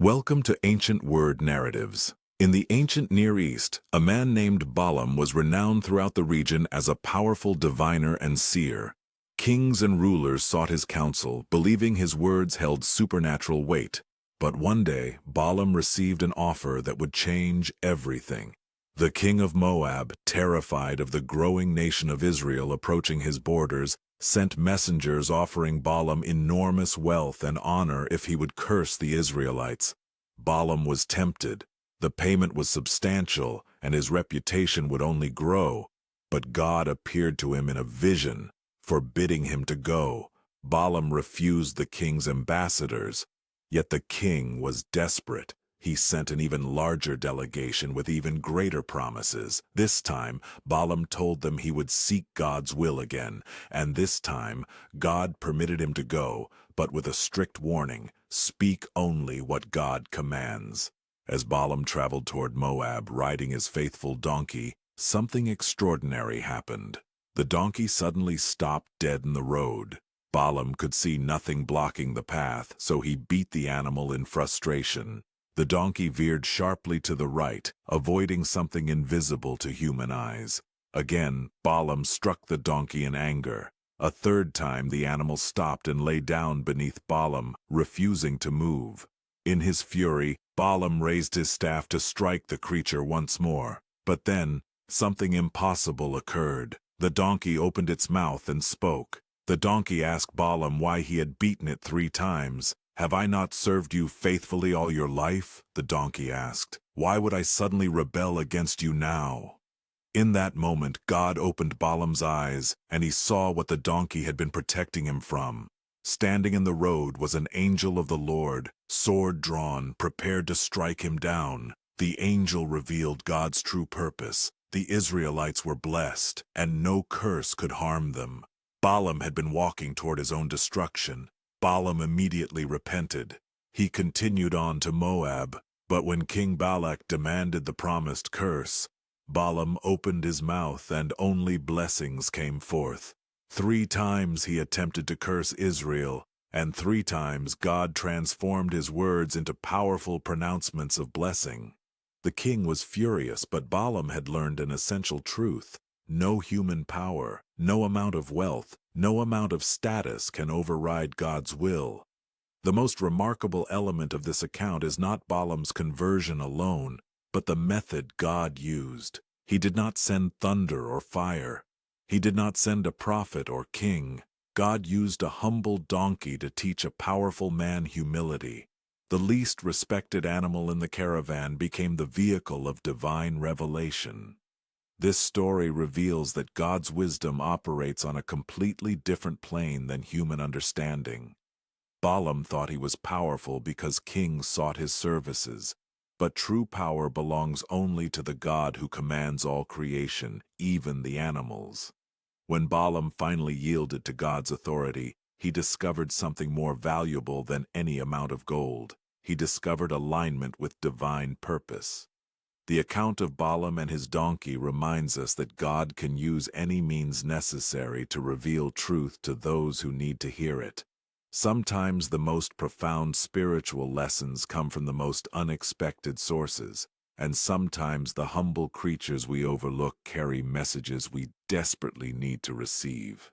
Welcome to Ancient Word Narratives. In the ancient Near East, a man named Balaam was renowned throughout the region as a powerful diviner and seer. Kings and rulers sought his counsel, believing his words held supernatural weight. But one day, Balaam received an offer that would change everything. The king of Moab, terrified of the growing nation of Israel approaching his borders, sent messengers offering Balaam enormous wealth and honor if he would curse the Israelites. Balaam was tempted. The payment was substantial, and his reputation would only grow. But God appeared to him in a vision, forbidding him to go. Balaam refused the king's ambassadors. Yet the king was desperate. He sent an even larger delegation with even greater promises. This time, Balaam told them he would seek God's will again, and this time, God permitted him to go, but with a strict warning: speak only what God commands. As Balaam traveled toward Moab, riding his faithful donkey, something extraordinary happened. The donkey suddenly stopped dead in the road. Balaam could see nothing blocking the path, so he beat the animal in frustration. The donkey veered sharply to the right, avoiding something invisible to human eyes. Again, Balaam struck the donkey in anger. A third time, the animal stopped and lay down beneath Balaam, refusing to move. In his fury, Balaam raised his staff to strike the creature once more. But then, something impossible occurred. The donkey opened its mouth and spoke. The donkey asked Balaam why he had beaten it 3 times. "Have I not served you faithfully all your life?" the donkey asked. "Why would I suddenly rebel against you now?" In that moment, God opened Balaam's eyes, and he saw what the donkey had been protecting him from. Standing in the road was an angel of the Lord, sword drawn, prepared to strike him down. The angel revealed God's true purpose. The Israelites were blessed, and no curse could harm them. Balaam had been walking toward his own destruction. Balaam immediately repented. He continued on to Moab, but when King Balak demanded the promised curse, Balaam opened his mouth and only blessings came forth. 3 times he attempted to curse Israel, and 3 times God transformed his words into powerful pronouncements of blessing. The king was furious, but Balaam had learned an essential truth. No human power, no amount of wealth, no amount of status can override God's will. The most remarkable element of this account is not Balaam's conversion alone, but the method God used. He did not send thunder or fire. He did not send a prophet or king. God used a humble donkey to teach a powerful man humility. The least respected animal in the caravan became the vehicle of divine revelation. This story reveals that God's wisdom operates on a completely different plane than human understanding. Balaam thought he was powerful because kings sought his services, but true power belongs only to the God who commands all creation, even the animals. When Balaam finally yielded to God's authority, he discovered something more valuable than any amount of gold. He discovered alignment with divine purpose. The account of Balaam and his donkey reminds us that God can use any means necessary to reveal truth to those who need to hear it. Sometimes the most profound spiritual lessons come from the most unexpected sources, and sometimes the humble creatures we overlook carry messages we desperately need to receive.